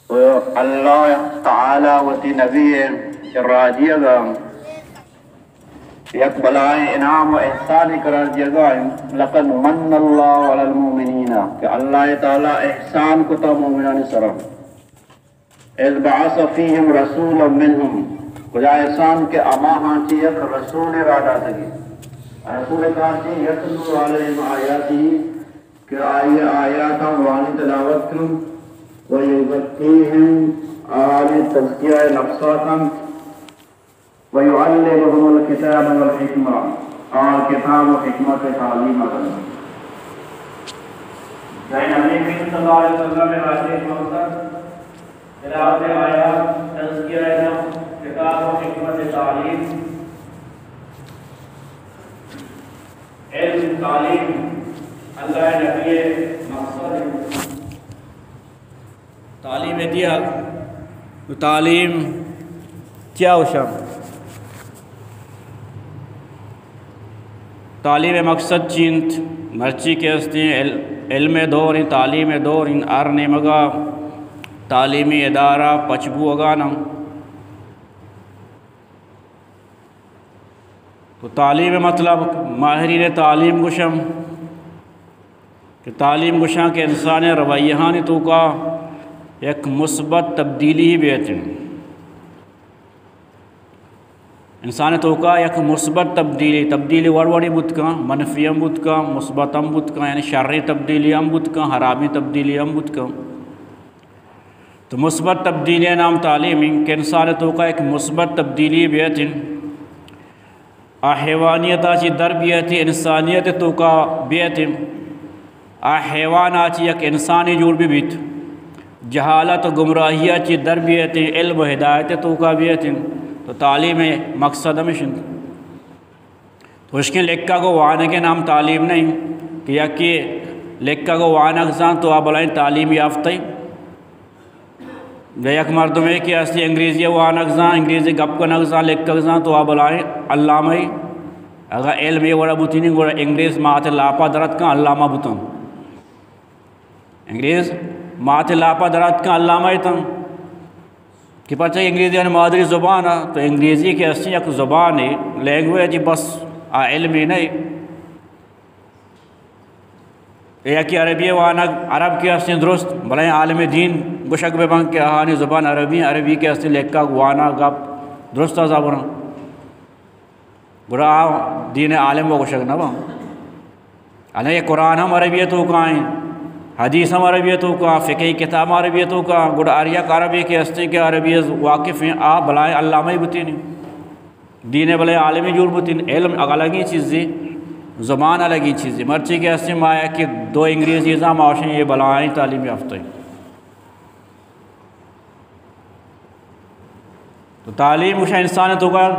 اللہ تعالی وتی نبی راجیہ گا یک بلائیں انعام و احسان قرار دیا گا لقد من اللہ علی المؤمنین کہ اللہ تعالی احسان کو تا مومنان سرم اذ بعث فیہم رسولا منہم کجا احسان کے اما ہانچی یک رسول رادا تگی رسول کانچی یتلو علیہم آیاتی کہ آئی آیاتا وانی تلاوت کرن وَيُزَكِّيهِمْ آلی تزکیہ نفساتا وَيُعَلِّمُهُمُ الْكِتَابَ وَالْحِكْمَةَ اور کتاب و حکمت تعلیم کرنا جائے نبی کریم صلی اللہ علیہ وسلم میں حاضر مقصد تلاوت آیات تزکیہ نفس کتاب و حکمت تعلیم علم تعلیم اللہ نبی مقصد تعلیم دیا تعلیم کیا ہوشم تعلیم مقصد چینت مرچی کے ہستی علم دور تعلیم دور ارن مگا تعلیمی ادارہ پچبو اگانا تو تعلیم مطلب ماہرین تعلیم گشم کہ تعلیم گشاں کے انسان رویہانی تو کا ایک مثبت تبدیلی ہی بیتن انسان تو کا ایک مثبت تبدیلی وڑوڑی بود کا منفی ہم بود کا مثبت ہم بود کا یعنی شرعی تبدیلی ہم بود کا حرامی تبدیلی ہم بود کا تو مثبت تبدیلی نام تعلیمی کہ انسان تو کا ایک مثبت تبدیلی بیتن حیوانیت آچی در بیتی انسانیت تو کا بیتن حیوان آچی ایک انسانی جوڑ بھی بیت جہالت و گمراہیہ چی در بیتی علم و ہدایت تو کا بیتی تو تعلیم مقصد ہمشن تو اس کے لکھا کو وانا کے نام تعلیم نہیں کہ یکی لکھا کو وانا اگزان تو آپ بلائیں تعلیم یافتہ یک مردم ہے کہ اصلی انگریزی وانا اگزان انگریزی گپ کا نگزان لکھا اگزان تو آپ بلائیں علامہ ہی اگر علم یہ وڑا بوتی نہیں گوڑا انگریز مات لاپا درد کا علامہ بوتن انگریز مات لاپا درد کا علامہ ہی تن کہ پرچہ انگریزی یعنی مادری زبان ہے تو انگریزی کی اصلی ایک زبان ہے لینگویج بس علم ہی نہیں یا کہ عربی وانا عرب کی اصلی درست بلائیں عالم دین گشک بے بانک کے آہانی زبان عربی کے اصلی لکھا وانا گپ درست زبان برا دین عالم و گشک نبا علیہ قرآن ہم عربیتوں کا ہیں حدیث ہم عربیتوں کا فقہی کتاب عربیتوں کا گڑ آریہ عربی کے ہستے کے عربی واقف ہیں آپ بلائیں علامہ ہی بتین دین بلائیں عالمی جور بتین علم الگی چیزیں زبان الگی چیزیں مرچی کے ہستے میں آیا کہ دو انگریزی نظام آشیں یہ بلائیں تعلیم یافتہ تو تعلیم اشا انسان تو کا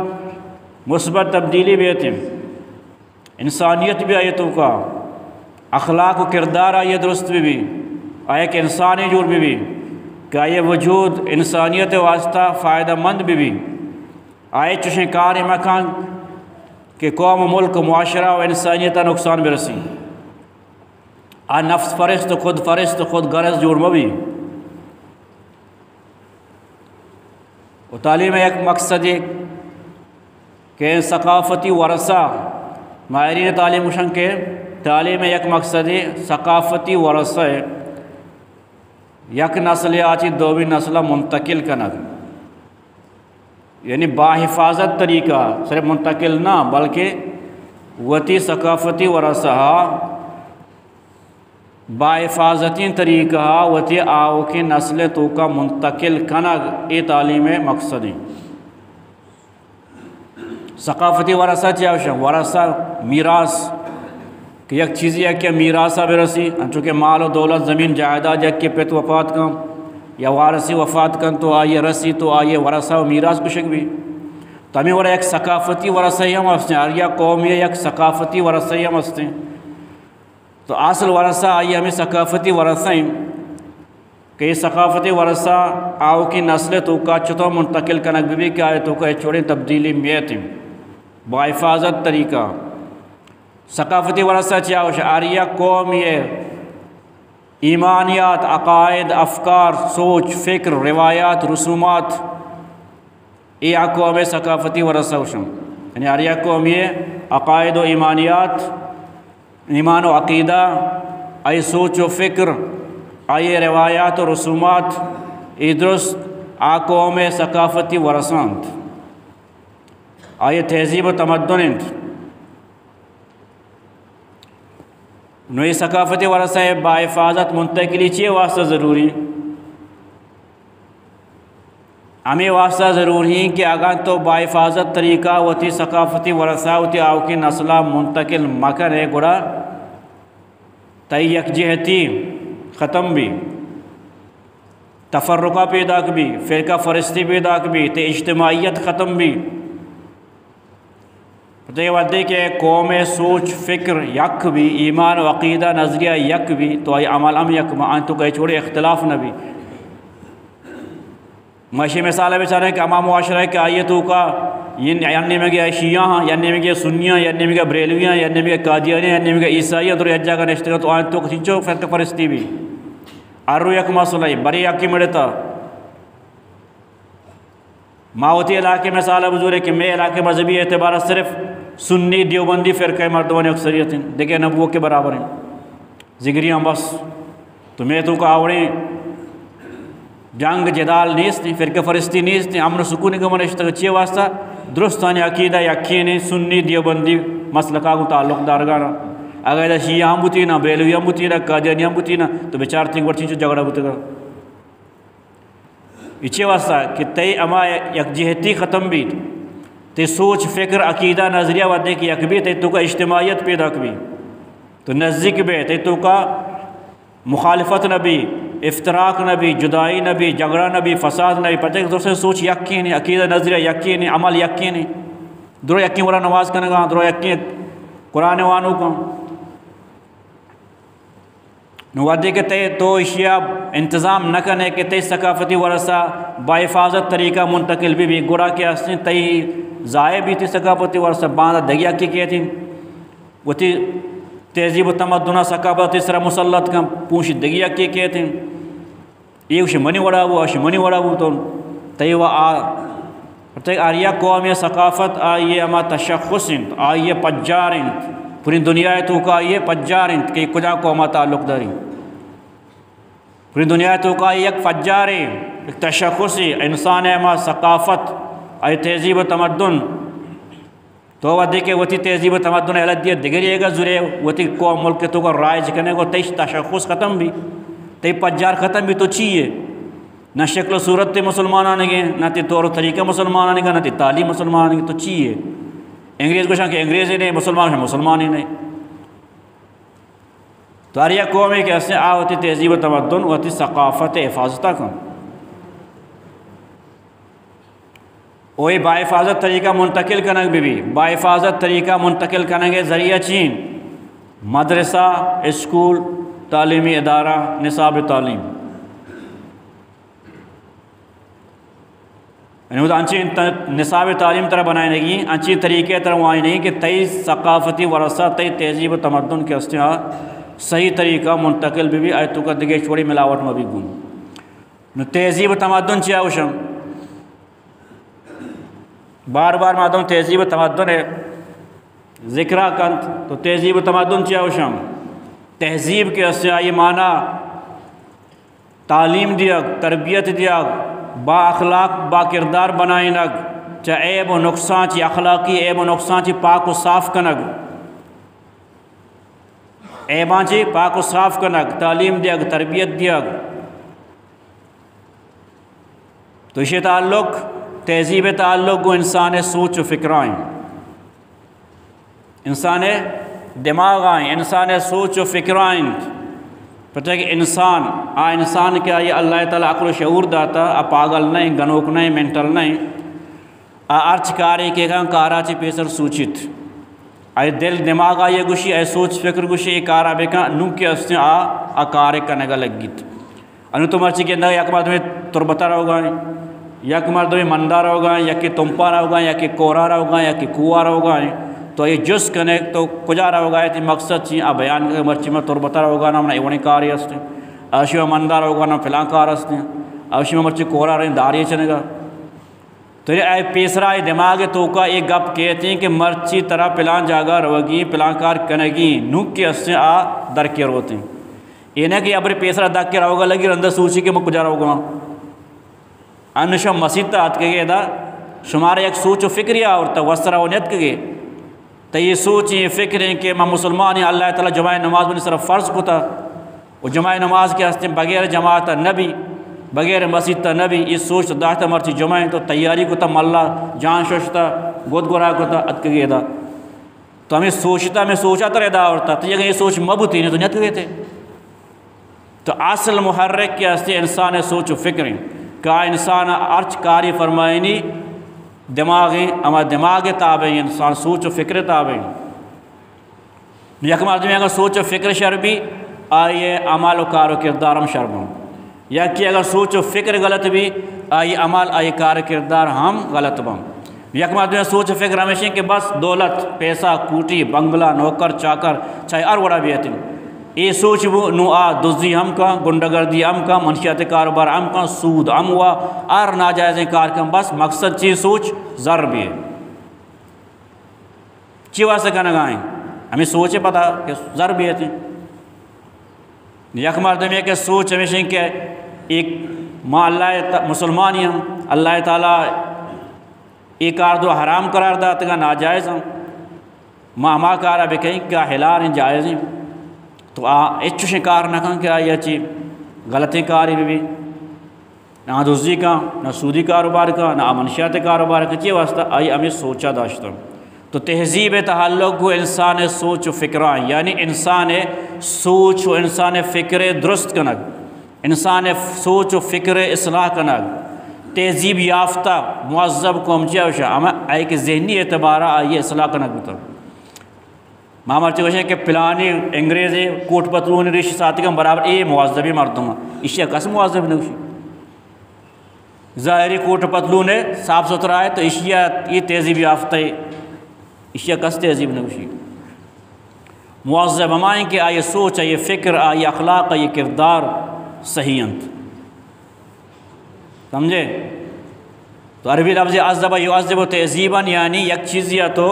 مثبت تبدیلی بھی ہے انسانیت بھی آیتوں کا اخلاق و کردار آئیے درست بھی آئے کہ انسانی جور بھی کہ آئیے وجود انسانیت واسطہ فائدہ مند بھی آئے چشیں کار مکان کہ قوم و ملک و معاشرہ و انسانیت نقصان برسی نفس فرست خود غرض جور میں بھی و تعلیم ایک مقصد ہے کہ ثقافتی ورثہ ماہرین تعلیم مشن کے تعلیم ایک مقصد ثقافتی ورثہ ہے یک نسل آچی دومی نسلہ منتقل کنگ یعنی باحفاظت طریقہ صرف منتقل نہ بلکہ وتی ثقافتی ورثہ باحفاظتی طریقہ وتی آو کی نسل تو کا منتقل کنگ یہ تعلیم مقصد ہے ثقافتی ورثہ چاہیے ورثہ میراث کہ یک چیزی ہے کہ میراثہ برسی چونکہ مال و دولت زمین جائیداد یک کے پیت وفات کم یا وارثی وفات کن تو آئیے رسی تو آئیے ورثہ و میراث کشک بھی تو ہمیں ورہ ایک ثقافتی ورثہ ہی ہم ہستے ہیں آریہ قومی یک ثقافتی ورثہ ہی ہم ہستے ہیں تو اصل ورثہ آئیے ہمیں ثقافتی ورثہ ہیں کہ یہ ثقافتی ورثہ آؤ کی نسل تو کا چھتو منتقل کنک بھی کہ آئے تو کا چھوڑیں تبدیلی میت ہیں باحفاظت طریقہ ثقافتی ورثہ چاہو آریہ قوم یہ ایمانیات، عقائد، افکار، سوچ، فکر، روایات، رسومات، یہ قوم ثقافتی ورثہ وشم، یعنی ہر یک قوم یہ عقائد و ایمانیات، ایمان و عقیدہ، آئی سوچ و فکر، آئی روایات و رسومات، یہ درست آ قوم ثقافتی ورثانت، آئی تہذیب و تمدن انت. نو یہ ثقافتی ورثہ باحفاظت منتقلی چیئے واسطہ ضروری، ہمیں واسطہ ضروری کہ اگر تو باحفاظت طریقہ ہوتی ثقافتی ورثہ ہوتی آو کی نسلہ منتقل مکر ہے گڑا تی یکجہتی ختم بھی، تفرقہ پیدا بھی، فرقہ فرستی پیدا بھی، تی اجتماعیت ختم بھی. تو یہ ودی کہ قوم سوچ فکر یک بھی، ایمان و عقیدہ نظریہ یک بھی، تو آئی عمل یک ان تو کہیں چھوڑے اختلاف نہ بھی. معاشی مثال ہے بیچارے کہ اما معاشرہ ہے کہ آئیے تو کا یعنی میں گیا شیعہ ہاں، یعنی میں گیا سنیاں، یعنی میں گیا بریلویاں، یعنی میں گیا قادیانیاں، یعنی میں گیا عیسائیاں، تو یہ جگہ نشتگا تو آئین تو کسی چو فرق فرستی بھی ارو یک مسئلہ بری یکی مڑتا. ماوتی علاقے میں سالہ بزور ہے کہ میں علاقے مذہبی اعتبار صرف سنی دیوبندی فرقہ مردمان اکثریت ہیں، دیکھیں نبوہ کے برابر ہیں، زگریاں بس. تو میں تو کا آوڑیں جنگ جدال نیست، فرقہ فرستی نیست، امن سکونی کا منشتہ چیئے واسطہ درستانی عقیدہ یقینی سنی دیوبندی مسلکہ کو تعلق دارگانا. اگر شیعہ ہم بوتی نا، بریلوی ہم بوتی نا، قادیانی ہم بوتی نا، تو بیچار تھی ورچی جو جگڑا بوتے گا. اچھے واسطہ کہ تی اما یکجہتی ختم بھی، تی سوچ فکر عقیدہ نظریہ ودے کی یک بھی، تی تو کا اجتماعیت پیدا بھی، تو نزدیک بھی، تی تو کا مخالفت نبی، افتراق نبی، جدائی نبی، جھگڑا نبی، فساد نبی. پتہ کہ دوسرے سوچ یقینی، عقیدہ نظریہ یقینی، عمل یقینی، درو یقین ورہ نماز کرنے گا، درو یقین قرآن وانو کا نوادی کہ تے تو اشیاء انتظام نہ کرنے کہ تے ثقافتی ورثہ باحفاظت طریقہ منتقل بھی گرا کے اسیں تے ضائع بھی تھی ثقافتی ورثہ باندھا دگیا کی کہتی وہ تھی تہذیب و تمدنہ ثقافت اس طرح مسلط کا پوچھ دگیا کی کہتے ہیں یہ اسے منی وڑا وہ اسے منی وڑا وہ تو تے وہ آریہ قوم ثقافت آئیے اما تشخص آئیے پجار پوری دنیا تو کا آئیے پجار کہ کجا قومہ تعلق داری پوری دنیا تو کا یک فجار ایک تشخصی انسان اما ثقافت آئی تہذیب و تمدن تو وہ دیکھے وہ تھی تہذیب و تمدن علت دیا دگریے گا ضرور وہ تھی قوم ملک تو کا رائج کرنے کو تیش تشخص ختم بھی تی پجار ختم بھی تو چاہیے نہ شکل و صورت تے مسلمان آنے گے نہ تی طور و طریقہ مسلمان آنے گا نہ تی تعلیم مسلمان آنے گے تو چاہیے انگریز کو شاہ کہ انگریز ہی نہیں مسلمان ہیں مسلمان ہی نہیں تو آریہ قوم ہے کہ ایسے ہوتی تہذیب و تمدن ہوتی ثقافت حفاظتہ کا وہی باحفاظت طریقہ منتقل کرنے بھی باحفاظت طریقہ منتقل کرنے کے ذریعہ چین مدرسہ اسکول تعلیمی ادارہ نصاب تعلیم یعنی وہ انچی نصاب تعلیم طرح بنائے گی انچی طریقے طرح وہاں نہیں کہ تی ثقافتی ورثہ تی تہذیب و تمدن کے استعاء صحیح طریقہ منتقل بھی آئے تو کا دگے چھوڑی ملاوٹ میں بھی گم تہذیب و تمدن چاہے وشم بار بار مادم تہذیب و تمدن ہے ذکرہ کنت تو تہذیب و تمدن چاہے وشم تہذیب کے استعاء یہ معنی تعلیم دیا تربیت دیا با اخلاق با کردار بنائنگ چاہے عیب و نقصان چی اخلاقی عیب و نقصان چی پاک و صاف کنگ عیبان چی پاک و صاف کنگ تعلیم دیگ تربیت دیگ تو اسی تعلق تہذیب تعلق کو انسان سوچ و فکرائیں انسان دماغ آئیں انسان سوچ و فکرائیں پتہ ہے کہ انسان کیا یہ اللہ تعالیٰ عقل و شعور داتا پاگل نہیں گنوک نہیں مینٹل نہیں ارچ کاری کے گاں کارا چی پیسر سوچت آئی دل دماغ آئیے گوشی آئی سوچ فکر گوشی ای کارا بے کان نو کے اس نے کارے کنگا لگیت انو تو مرچی کے اندر یک مرد میں تربتا رہو گا یک مرد میں مندہ رہو گا یا کہ تمپا رہو گا یا کہ کورا رہو گا یا کہ کوہ رہو گا تو یہ جس کنے تو کجا رہو گا یہ مقصد چی بیان کے مرچی میں تربتا رہو گا نا ایونی کاری اس نے اشیاء مندار ہوگا نہ فلاں کار ہستے ہیں اشیاء مرچی کورا رہیں داری چنے گا تو یہ پیسرا دماغ تو کا ایک گپ کہتے ہیں کہ مرچی طرح پلان جاگا روگی پلان کار کنگی نوک کے اس سے در کے روتے ہیں یہ نہیں کہ ابری پیسرا دک کے رہوگا لگی رندہ سوچی کہ میں کجا رہوگا انشا مسیح تا آت کے گئے دا شمارے ایک سوچ و فکری آورتا وسترہ و نیت کے گئے تو یہ سوچیں یہ فکریں کہ میں مسلمان ہیں اللہ تعالیٰ جماع نماز بنی صرف فرض کو تھا وہ جماع نماز کے ہستے بغیر جماعت نبی بغیر مسجد تا نبی یہ سوچ داہتا مرچی جمعہ تو تیاری کو تا ملا جان شوشتا گود گورا کو تا اتک گئے دا تو ہمیں سوچتا میں سوچا تا رہا ہوتا تو یہ سوچ مبوتی نہیں تو نیت گئے تھے تو اصل محرک کے ہستے انسان سوچ و فکریں کہ انسان ارچ کاری فرمائنی دماغیں اما دماغ تابعیں انسان سوچ و فکر تابعیں یکم آدمی اگر سوچ و فکر شربی آئیے عمال و کار و کردارم شربوں یا کہ اگر سوچ و فکر غلط بھی آئی عمل آئی کار کردار ہم غلط بم یکم آدمی سوچ و فکر ہمیشہ کہ بس دولت پیسہ کوٹی بنگلہ نوکر چاکر چاہے اور بڑا بھی ہے یہ سوچ وہ نو دزدی ہم کا گنڈگردی ہم کا منشیات کاروبار ہم کا سود ہم ہوا اور ناجائز کار کا بس مقصد چیز سوچ زر بھی ہے چیوہ سے کہنا گائیں ہمیں سوچے پتا کہ زر بھی ہے یک مردم یہ کہ سوچ ہمیشہ کہ ایک ماں اللہ مسلمان ہی ہم اللہ تعالیٰ ایک آردو حرام قرار داتا گا ناجائز ہم ماں کارا بھی کہیں کیا حلال ہیں جائز ہیں تو اچھو شکار نہ کھاں کہ آئی اچھی غلطی کاری بھی نہ دزدی کا نہ سودی کاروبار کا نہ منشیات کاروبار کا چیئے واسطہ آئی ہمیں سوچا داشتا تو تہذیب تعلق کو انسان سوچ و فکران یعنی انسان سوچ و انسان فکر درست کنگ انسان سوچ و فکر اصلاح کنگ تہذیب یافتہ معذب قوم چاہوشا ہمیں ایک ذہنی اعتبارہ آئیے اصلاح کنگ بتا مامر چاہوشا کہ پلانی انگریزی کوٹ پتلون ریش ساتھی کا برابر اے معذبی مردم اشیاء کس معذب نگوشی ظاہری کوٹ پتلون صاف ستھرا ہے تو اشیاء یہ تہذیب یافتہ ہے اشیاء کس تہذیب نگوشی معذب ہمائیں کہ آئیے سوچ آئیے فکر آئیے اخلاق آئیے کردار صحیح انت سمجھے تو عربی لفظ عذب یعذب تہذیباً یعنی یک چیز یا تو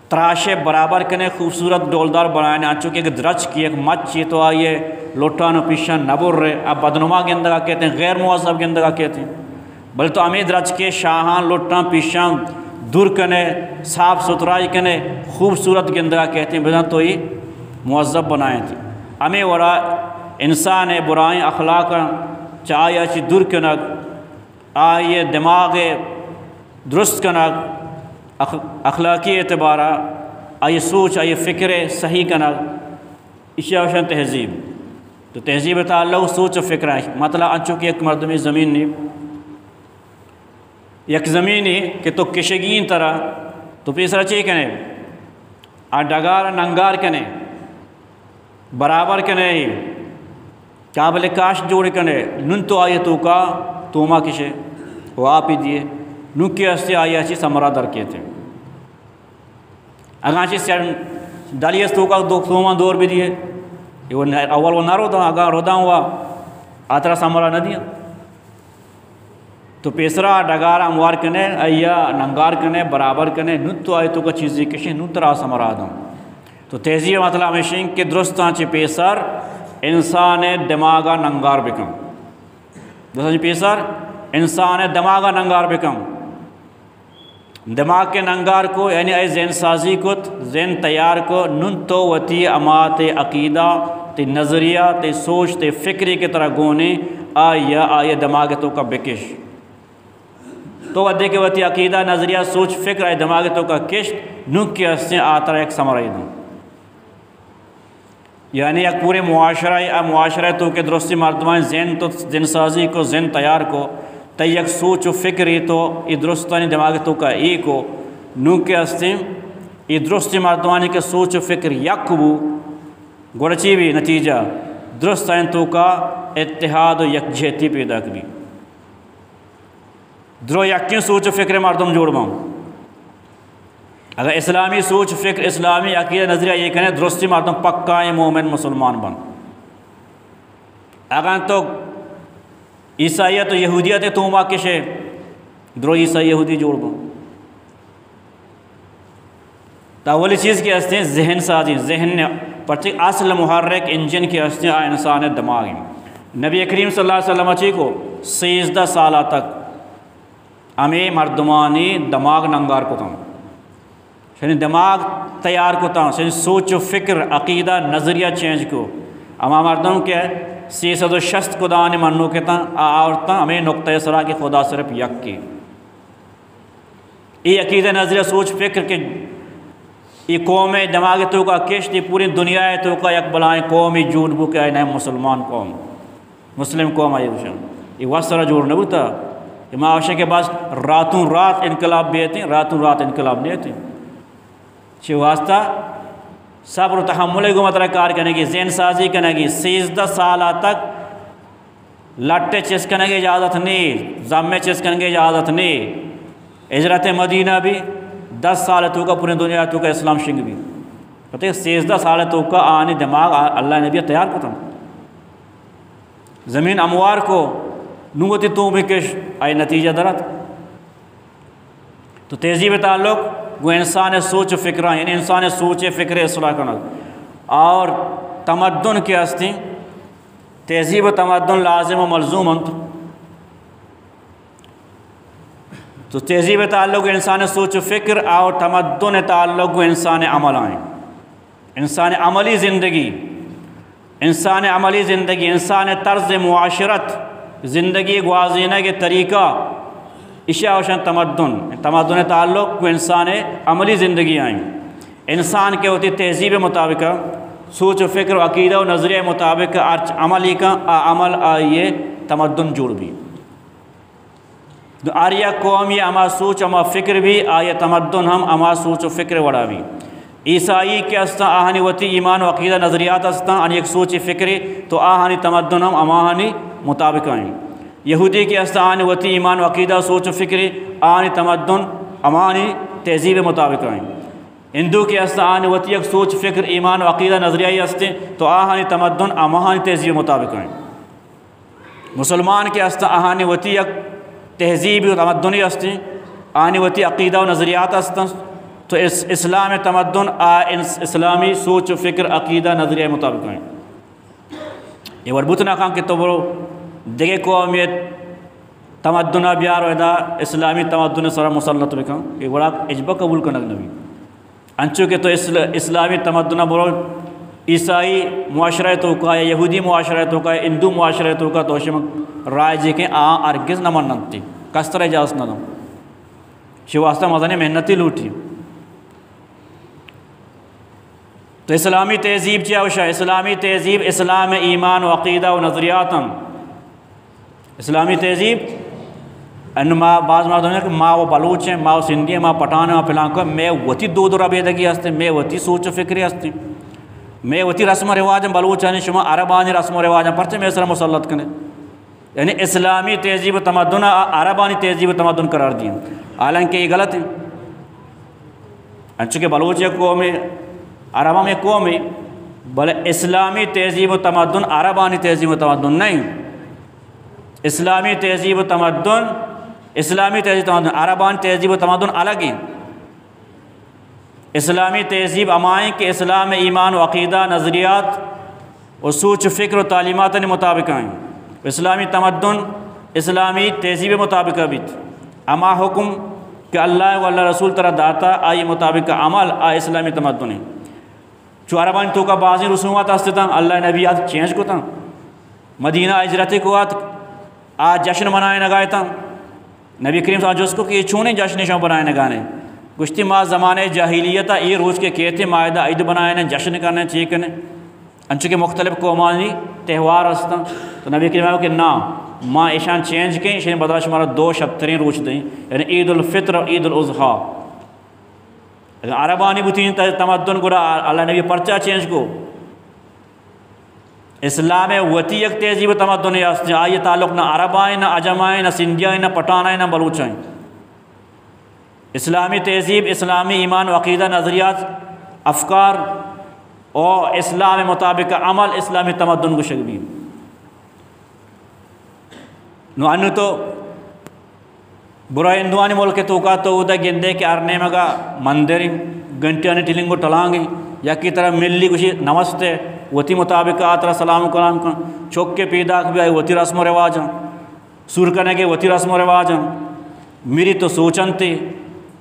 تراشے برابر کنے خوبصورت ڈولدار بنانے چونکہ ایک درچ کی ایک مچ یہ تو آئیے لوٹان و پیشان نبر رہے اب بدنما کے اندگاہ کہتے ہیں غیر معذب کے اندگاہ کہتے ہیں بل تو ہمیں درچ کے شاہان لوٹان پیشان دور کنے صاف ستھرائی کنے خوبصورت کے اندگاہ کہتے ہیں بدن تو یہ معذب بنائے تھے ہمیں ورا انسان برائیں اخلاق چاہیے اچھی دور کنگ آئیے دماغ درست کنگ اخلاقی اعتبارہ آئیے سوچ آئیے فکر صحیح کنگ اشیاء وشن تہذیب تو تہذیب تعلق سوچ و فکر ہے مطلب انچو کہ ایک مردمی زمین نہیں یک زمینی کہ تو کشگین طرح تو پیسرا چاہیے کنے ڈگار ننگار کنے برابر کنے ہی قابل کاشت جوڑ کنے نن تو آئیے تو کا توما کشے وہ آپ ہی دیے نن کے ہستے آئیے اچھی سمرہ در کے تھے اگر اچھی ڈالی اس تو کا توما دور بھی دیے اول وہ نہ رو دا اگر رودا ہوا آترا سمرہ نہ دیا تو پیسرا ڈگارا اموار کنے ایا ننگار کنے برابر کنے نت تو آئے تو کا چیزی کشے نت را سمرا دوں تو تہذیب مطلب ہمیشہ کہ درستان چی پیسر انسان دماغا ننگار بکم درستان چی پیسر انسان دماغا ننگار بکم دماغ کے ننگار کو یعنی اے ذہن سازی کو ذہن تیار کو نن تو وتی امات عقیدہ تی نظریہ تی سوچ تی فکری کی طرح گونے آئیے دماغ تو کا بکش تو ودے کے وتی عقیدہ نظریہ سوچ فکر آئے دماغ تو کا کشت نک کے ہستے آتر ایک سمرائی دوں یعنی ایک پورے معاشرہ تو کہ درستی مردمان ذہن تو ذہن سازی کو ذہن تیار کو تی یک سوچ و فکری تو ای درستانی دماغ تو کا ایک ہو نک کے ہستے ای درستی مردمانی کے سوچ و فکر یک بو گوڑچی بھی نتیجہ درستانی تو کا اتحاد و یکجہتی پیدا کری درو یقین سوچ و فکر مردم جوڑ باؤں اگر اسلامی سوچ فکر اسلامی عقیدہ نظریہ یہ کہنے درستی مردم پکا مومن مسلمان بن اگر تو عیسائیت و یہودیت تو ما کشے درو عیسائی یہودی جوڑ گو تو اولی چیز کی ہستے ہیں ذہن سازی، ذہن پرچہ اصل محرک انجن کی ہستے ہیں انسان دماغ. نبی کریم صلی اللہ علیہ وسلم اچھی کو 13 سالہ تک ہمیں مردمانی دماغ ننگار کو تھا، یعنی دماغ تیار کو تھا، یعنی سوچ و فکر عقیدہ نظریہ چینج کو اما مردم کے 360 کو دانے منو کے تھا آورتا ہمیں نقطۂ سرا کی خدا صرف یک کی یہ عقیدہ نظریہ سوچ فکر کے یہ قوم دماغ تو کا کشت، یہ پوری دنیا تو کا یک بلائیں قوم جھوٹ بو کے آئے نئے مسلمان قوم مسلم قوم آئی وشن یہ واسطہ جوڑ نہ ہوتا یہ معاشرے کے بعد راتوں رات انقلاب بھی آتے ہیں، راتوں رات انقلاب نہیں آتے چھ واسطہ صبر و تحمل کو مطلب کار کرنے کی، ذہن سازی کرنے کی. 13 سالہ تک لٹے چسکنے کی اجازت نہیں، زمے چسکنے کی اجازت نہیں. ہجرت مدینہ بھی 10 سال تو کا پوری دنیا تو کا اسلام شنگ بھی پتہ ہے 13 سال تو کا آنے دماغ اللہ نبی تیار کو تھا زمین اموار کو نوتی تو بھی کش آئی نتیجہ درت. تو تہذیب تعلق وہ انسان سوچ فکرہ یعنی انسان سوچ فکر اصلاح کرنا اور تمدن کے ہستی تہذیب و تمدن لازم و ملزوم انت. تو تہذیب تعلق انسان سوچ فکر اور تمدن تعلق انسان عمل آئیں، انسان عملی زندگی، انسان عملی زندگی، انسان طرز معاشرت زندگی گوازینے کے طریقہ اشیاء وشن تمدن تعلق کو انسان عملی زندگی آئیں. انسان کے ہوتی تہذیب مطابق سوچ و فکر و عقیدہ و نظریہ مطابق عملی کا عمل آئیے تمدن جوڑ بھی. آریہ قوم یہ اما سوچ اما فکر بھی آئیے تمدن ہم اما سوچ و فکر وڑا بھی. عیسائی کے استا آہانی وتی ایمان و عقیدہ نظریات استا آنی ایک سوچ فکری تو آہانی تمدن ہم اماہانی مطابق آئیں. یہودی کے استا آنی وتی ایمان و عقیدہ سوچ و فکری آنی تمدن امانی تہذیب مطابق آئیں. ہندو کے استا آنی وتی ایک سوچ فکر ایمان و عقیدہ نظریائی استے تو آہانی تمدن اماہانی تہذیب مطابق آئیں. مسلمان کے استا آہانی وتی ایک تہذیب و تمدنی استے آنی وتی عقیدہ و نظریات استا تو اسلام تمدن اسلامی سوچ و فکر عقیدہ نظریہ مطابق آئیں. یہ وربوت نہ کہاں کہ تو وہ دیگے قومیت تمدنہ بیار ویدہ اسلامی تمدن سرا مسلط بکاں یہ بڑا اجبہ قبول کرنا نبی انچو کہ تو اسلامی تمدنہ برو عیسائی معاشرہ تو کا یہودی معاشرہ تو کا ہندو معاشرہ تو کا تو شمک رائے جی کے ارگز نہ مننتی کس طرح اجازت نہ دوں شواسطہ مزانی محنتی لوٹی. تو اسلامی تہذیب کیا وشا اسلامی تہذیب اسلام ایمان و عقیدہ و نظریاتم اسلامی تہذیب ان ما بعض مردوں نے کہ ماں وہ بلوچ ہیں ماں وہ سندھی ہیں ماں پٹھان ہیں ماں پلان کو میں وتی دو ربیدگی ہستے میں وتی سوچ و فکری ہستے میں وتی رسم و رواج بلوچ ہیں شما عربانی رسم و رواج پرچے میں اسلام مسلط کرنے یعنی اسلامی تہذیب و تمدن عربانی تہذیب و تمدن قرار دیں حالانکہ یہ غلط ہے. چونکہ بلوچ ایک قوم ہے عربہ میں قوم ہے بلے اسلامی تہذیب و تمدن عربانی تہذیب و تمدن نہیں. اسلامی تہذیب و تمدن عربانی تہذیب و تمدن الگ ہیں. اسلامی تہذیب امائیں کہ اسلام ایمان و عقیدہ نظریات و سوچ فکر و تعلیمات نے مطابق آئیں. اسلامی تمدن اسلامی تہذیب مطابق بھی اما حکم کہ اللہ و اللہ رسول طرح داتا آئی مطابق عمل اسلامی تمدن ہے. چو عربان تو کا بعضی رسومات آستے تھا اللہ نبی آت چینج کو تھا مدینہ اجرتی کو آج جشن منائے نگائے تھا نبی کریم صلی اللہ علیہ وسلم کو کہ یہ چونے جشن شاہ بنائے نگانے گشتی ماں زمانے جاہلیتا یہ روز کے کہتے معاہدہ عید بنائے نے جشن کرنے چاہیے کرنے انچو کے مختلف قومانی تہوار ہستا تو نبی کریم صلی اللہ علیہ وسلم کہ نا ماں ایشان چینج کہیں ایشان بدلا شمارا 2 شبترین روچ دیں یعنی عید الفطر اور عید الاضحیٰ. عربانی بتین تمدن گرا اللہ نبی پرچہ چینج کو اسلام وتی یک تہذیب تمدن آئیے تعلق نہ عربائیں نہ عجمائیں نہ سندھیائیں نہ پٹھانائیں نہ بلوچائیں. اسلامی تہذیب اسلامی ایمان و عقیدہ نظریات افکار اور اسلام مطابق عمل اسلامی تمدن کو شکبی. نو انو تو برا ہندوانی ملک تو کا تو ادا گندے کے ارنے مگا مندر گھنٹے ٹلنگو ٹلانگی یا کی طرح ملی کچھ نمستے وتی مطابق آترا سلام کلام کن چوک کے پیدا بھی آئی وتی رسم و رواج سور کرنے کے وتی رسم و رواج میری تو سوچن تھی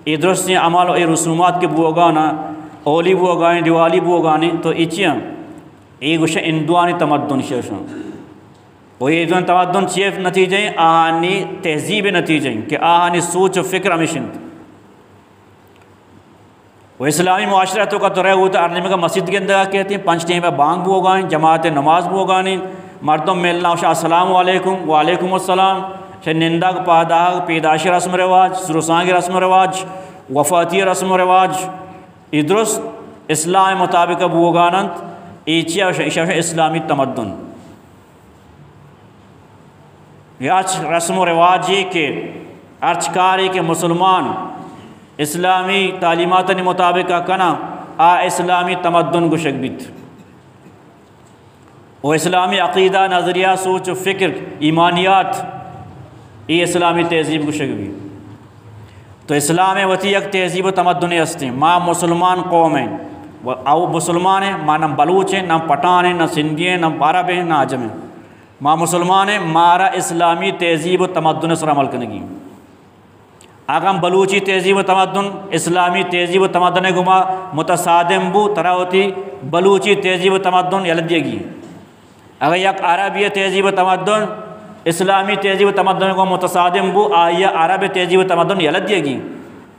ای درست عمال و ای رسومات کے بوگانا اولی بوگانی دیوالی بوگانی تو ایچیاں ای گوشہ اندوانی تمدن شیشن وہ یہ تمدن چیف نتیجیں آہانی تہذیب نتیجیں کہ آہانی سوچ و فکر ہمیشن وہ اسلامی معاشرتوں کا تو رہے ہوتا ارنے میں کا مسجد کے اندر کہتے ہیں 5 ٹائم بانگ بو گائیں جماعت نماز بو گانی مردم ملنا شاہ السلام علیکم وعلیکم السلام شاہ نندہ پاداغ پیداشی رسم و رواج سرسانگی رسم و رواج وفاتی رسم و رواج ادرست اسلام مطابق بو گانند ایچیا شاہ اسلامی تمدن یہ رسم و رواجی کے ارچکاری کے مسلمان اسلامی تعلیمات مطابق کنا آ اسلامی تمدن گشک بیت و اسلامی عقیدہ نظریہ سوچ و فکر ایمانیات ای اسلامی تہذیب گشک بیت تو اسلام وتی یک تہذیب و تمدن ہستے ماں مسلمان قوم ہیں او مسلمان ہیں ماں نہ بلوچ ہیں نہ پٹھان ہیں نہ سندھی ہیں نہ عرب ہیں نہ عجم ہیں ماں مسلمان ہیں مارا اسلامی تہذیب و تمدن سر عمل کرنے کی آگام بلوچی تہذیب و تمدن اسلامی تہذیب و تمدن گما متصادم بو طرح ہوتی بلوچی تہذیب و تمدن یلدیے گی اگر یک عربی تہذیب و تمدن اسلامی تہذیب و تمدن کو متصادم بو آیا عرب تہذیب و تمدن یلدیے گی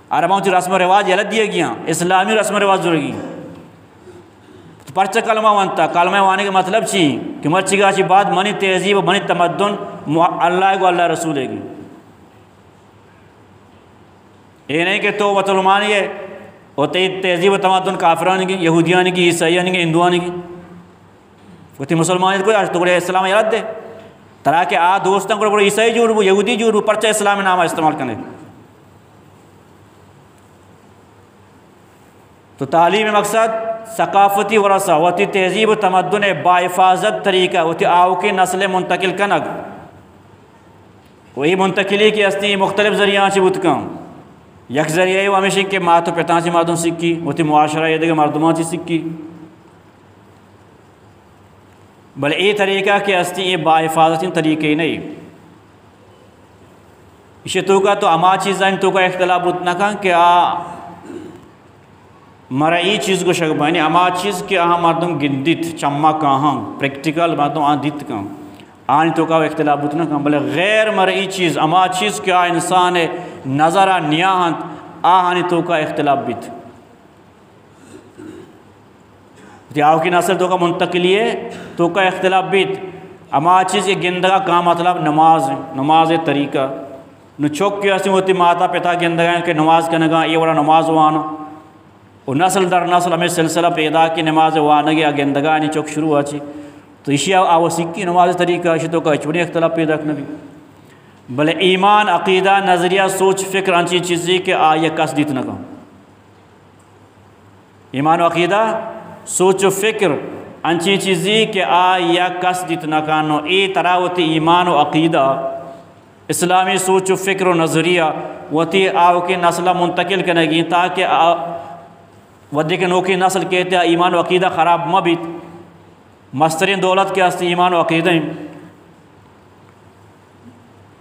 عربوں کی رسم و رواج یلدیے گیا اسلامی رسم و رواج ضرور گی پرچہ کلمہ وانتا کلمہ وانے کا مطلب چی کہ مرچی گا چی بعد منی تہذیب و منی تمدن اللہ کو اللہ رسول ہے گی یہ نہیں کہ تو وطلمانی ہے اور تہذیب و تمدن کافران کی یہودیان کی عیسائیان کی ہندوان کی وہ تی مسلمانی کوئی تو بڑے اسلام یاد دے طرح کہ آ دوستان کو بڑے عیسائی جوڑ بو یہودی جوڑ بو پرچہ اسلام نامہ استعمال کرنے تو تعلیم مقصد ثقافتی ورثہ وتی تہذیب و تمدن با حفاظت طریقہ وتی آو کی نسل منتقل کنگ وہی منتقلی کی ہستی مختلف ذریعہ سے بتکاں یک ذریعہ وہ ہمیشہ کہ ماں تو پتاں سے مردم سکی وتی معاشرہ یہ دیکھ مردمان سے سکی بلے یہ طریقہ کی ہستی یہ با حفاظتی طریقے ہی نہیں اسے تو کا تو اما چیزیں تو کا اختلاف اتنا کہاں کہ مرا ای چیز کو شک بانی اما چیز کہ مردم گندت چمہ کہاں پریکٹیکل مردم دیت کہاں آن تو کا اختلاف اتنا کہاں بلے غیر مرئی چیز اما چیز کیا انسان نظرہ نیاہت آہانی تو کا اختلاف بیت آو کی نسل تو کا منتقلی ہے تو کا اختلاف بیت اما چیز یہ گندگا کا مطلب نماز ہے نماز طریقہ نو چوک کی ہستی ہوتی ماتا پتا گندگا کہ نماز کنگا یہ بڑا نماز وانا اور نسل در نسل ہمیں سلسلہ پیدا کی نماز وانگی گندگا نہیں چوک شروع آچی تو اسی آو سکی نماز طریقہ اسی تو کا اچھوڑی اختلاف پیدا کرنا بھی بلے ایمان عقیدہ نظریہ سوچ فکر انچی چیزی کہ آئیے کس دیت نہ کہاں ایمان و عقیدہ سوچ و فکر انچی چیزی کہ آئیے کس دیت نہ کہاں ای طرح ہوتی ایمان و عقیدہ اسلامی سوچ و فکر و نظریہ ہوتی آو کی نسلہ منتقل کرنے گی تاکہ ودی کے نوکی نسل کہتے ہیں ایمان و عقیدہ خراب مبیت مسترین دولت کے ہستی ایمان و عقیدہ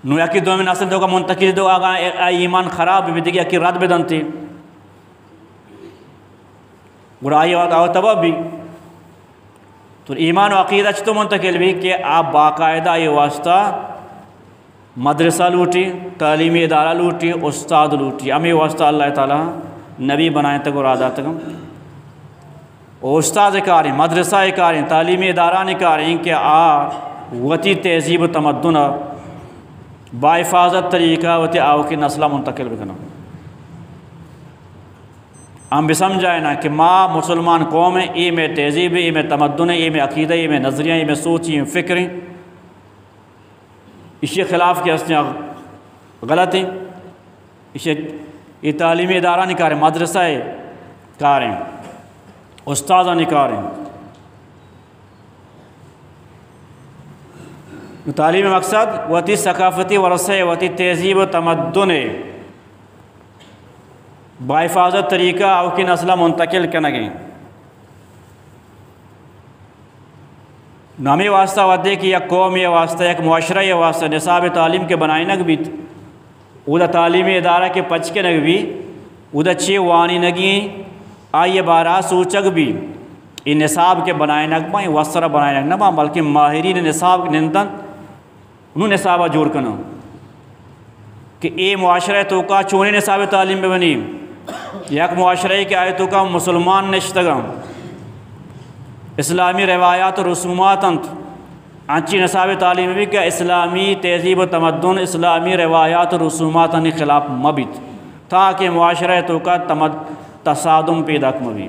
نو یکی دومی نسل دو کا منتقل دو آگا ایمان خراب بھی دیکھ یکی رد بدن تھی اور آئی آگا تبا بھی تو ایمان و عقیدہ چھتو منتقل بھی کہ آپ باقاعدہ یہ واسطہ مدرسہ لوٹی تعلیمی ادارہ لوٹی استاد لوٹی ہمیں واسطہ اللہ تعالیٰ نبی بنائیں تک اور آدھا تک استاد کاریں مدرسہ کاریں تعلیمی ادارہ کاریں کہ وتی تہذیب و تمدن با حفاظت طریقہ وتی آو کی نسلہ منتقل بکنا ہم بھی سمجھائیں نا کہ ماں مسلمان قوم ہیں ای میں تہذیب ای میں تمدن ای میں عقیدہ ای میں نظریہ ای میں سوچ ای میں فکریں اسی خلاف کی ہستیاں غلط ہیں اسی یہ تعلیمی ادارہ نکاریں مدرسہ کاریں استاذہ نکاریں تعلیم مقصد وتی ثقافتی ورثہ وتی تہذیب و تمدن باحفاظت طریقہ او کی نسلہ منتقل کنگیں نامی واسطہ ودے کہ یک قوم یہ واسطہ یک معاشرہ یہ واسطہ نصاب تعلیم کے بنائیں بھی اودا تعلیمی ادارہ کے پچ کے نگ بھی اودا چھ وانی نگیں آئیے بارہ سوچک بھی ان نصاب کے بنائیں نگ ماں وسرہ بنائیں نگ نہ بلکہ ماہرین نصاب نندن انہوں نصابہ جوڑ کنا کہ اے معاشرہ تو کا چونے نصاب تعلیم میں بنی یک معاشرہ کے آئے تو کا مسلمان نشتگاں اسلامی روایات و رسومات انت انچی نصاب تعلیم بھی کہ اسلامی تہذیب و تمدن اسلامی روایات و رسومات ان خلاف مبت تاکہ معاشرہ تو کا تصادم پیدا مبی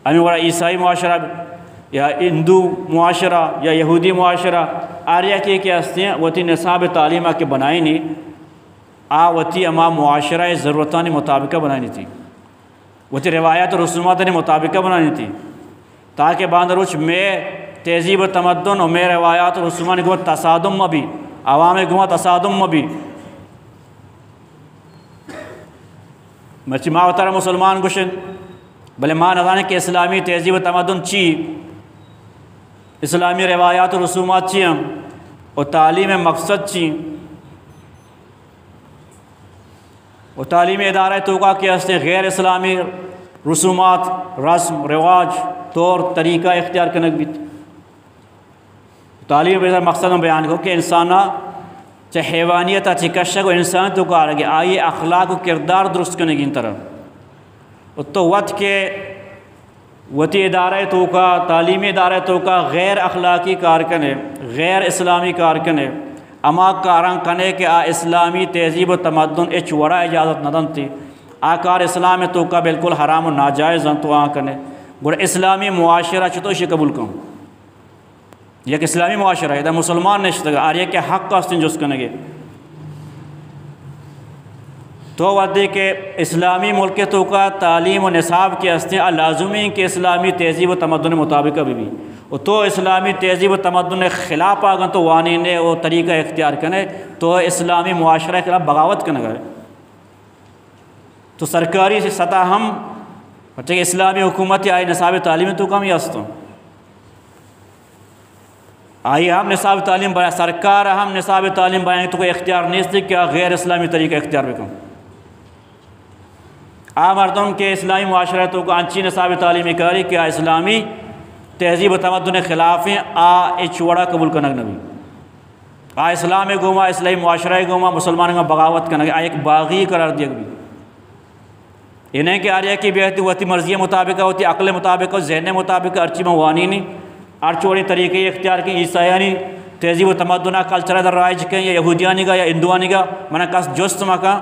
ہمیں ورہ عیسائی معاشرہ یا ہندو معاشرہ یا یہودی معاشرہ آریہ کے ہستے ہیں وتی نصاب تعلیمہ کے بنائی نہیں وتی اما معاشرہ ضرورتان مطابقہ بنانی تھی وتی روایات و رسومات مطابقہ بنانی تھی تاکہ باندروچ میں تہذیب و تمدن اور میں روایات و رسومات گوہ تصادم مبی عوام گوہ تصادم مبی مرچی ماں وطارہ مسلمان گوشن بلے ماں نظانے کہ اسلامی تہذیب و تمدن چی اسلامی روایات و رسومات چی ہم اور تعلیم مقصد چی اور تعلیم ادارہ توقع کے ہستے غیر اسلامی رسومات رسم رواج طور طریقہ اختیار کنک بھی تعلیم ادارہ مقصد بیان کو کہ انسانہ چاہے حیوانیت چاہے کشک و انسان تو کہا رہے آئیے اخلاق و کردار درست کرنے کی ان طرف تو وقت کے وتی ادارہ توقع تعلیمی ادارہ توقع غیر اخلاقی کارکن ہے غیر اسلامی کارکن ہے اما کاران کنے کہ اسلامی تہذیب و تمدن اچ وڑا اجازت ندن تھی آکار اسلام تو کا بالکل حرام و ناجائز ہیں تو کنے گوڑا اسلامی معاشرہ چھتو اسے قبول کروں یک اسلامی معاشرہ ہے دا مسلمان نشتگا آریہ کے حق کا استن جس کنگے تو ودے کہ اسلامی ملک تو کا تعلیم و نصاب کے استن لازمی کہ اسلامی تہذیب و تمدن مطابقہ بھی تو اسلامی تہذیب و تمدن خلاف آگن تو وانی نے وہ طریقہ اختیار کرنے تو اسلامی معاشرہ کے خلاف بغاوت کرنے گئے تو سرکاری سے سطح ہم بچے کہ اسلامی حکومت آئی نصاب تعلیم تو کم ہی ہستوں آئی ہم نصاب تعلیم بنائیں سرکار ہم نصاب تعلیم بنائیں تو کوئی اختیار نہیں اس کیا غیر اسلامی طریقہ اختیار بکم مردم کے اسلامی معاشرہ تو کو انچی نصاب تعلیمی کاری کہ اسلامی تہذیب و تمدن خلاف ہیں چوڑا قبول کنگ نبی اسلام گوما اسلامی معاشرہ گوما مسلمان کا بغاوت کنگ ایک باغی قرار دیا بھی انہیں کہ آریہ کی بیعتی ہوتی مرضی مطابق ہوتی عقل مطابق ذہن مطابق ارچی میں وانی نہیں ارچوڑی طریقے اختیار کی عیسائیانی تہذیب و تمدن کلچر در رائج کہیں یا یہودیانی کا یا ہندوانی کا منہ کس جست مکا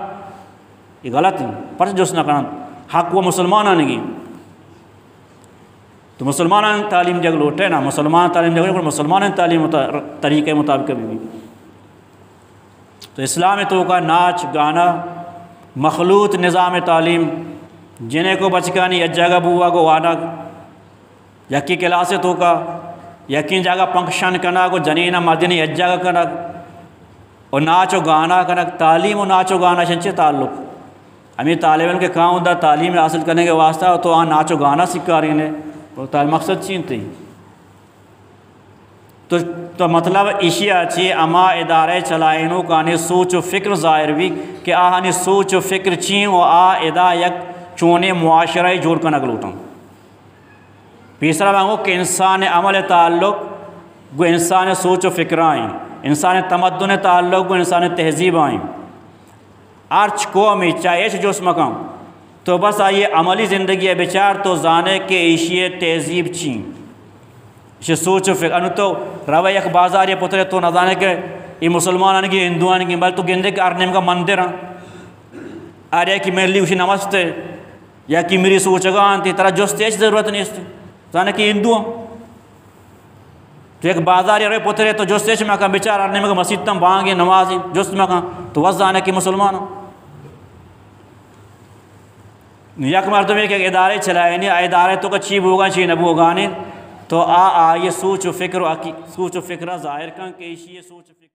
یہ غلط ہے پر جست نہ کرنا حق وہ مسلمان آنے گی تو مسلمان تعلیم جگ لوٹے نا مسلمان تعلیم جگ لوٹے مسلمان تعلیم طریقے مطابق بھی تو اسلام تو کا ناچ گانا مخلوط نظام تعلیم جنہیں کو بچکانی یک جگہ بوا کو وانا یکی کلاس تو کا یقین جگہ فنکشن کرنا کو جنین مردین یک جگہ کرنا اور ناچ و گانا کرنا تعلیم و ناچ و گانا شنچے تعلق ہمیں طالب علم کے کہاں ہوتا تعلیم حاصل کرنے کے واسطہ تو وہاں ناچ و گانا سکھا رہی ہیں تو مقصد چین تھی تو مطلب اشیاء چی اما ادارے چلائنوں کا آنی سوچ و فکر ظاہر بھی کہ آنی سوچ و فکر چین و ادا یک چونے معاشرہ جوڑ کر نگلوٹاں تیسرا مانگو کہ انسان عمل تعلق گو انسان سوچ و فکر آئیں انسان تمدن تعلق گو انسان تہذیب آئیں آرچ قومی چاہے جو اس مقام تو بس آئیے عملی زندگی ہے بیچار تو زانے کے ایشیے تہذیب چین اسے سوچ و فکر انو تو روی ایک بازار یہ پترے تو نہ زانے کے یہ مسلمان آنگی ہندو آنگی بل تو گندے کے آرنیم کا مندر ہیں آریا کی میرے لیے اسی نمستے یا کی میری سوچگاں آنتی طرح جستے ایسی ضرورت نہیں اس زانے کی ہندو ہیں تو ایک بازار یہ روی پترے تو جستے ایسی میں کہا بیچار آرنیم کا مسجد تم بانگی نمازی جست میں کہا تو وز زانے کی مسلمان ہیں یک مردم ایک ادارے چلائے نہیں ادارے تو کا چیب ہوگا چی نبو ہوگا نہیں تو یہ سوچ و فکر ظاہر کن کہ یہ سوچ و فکر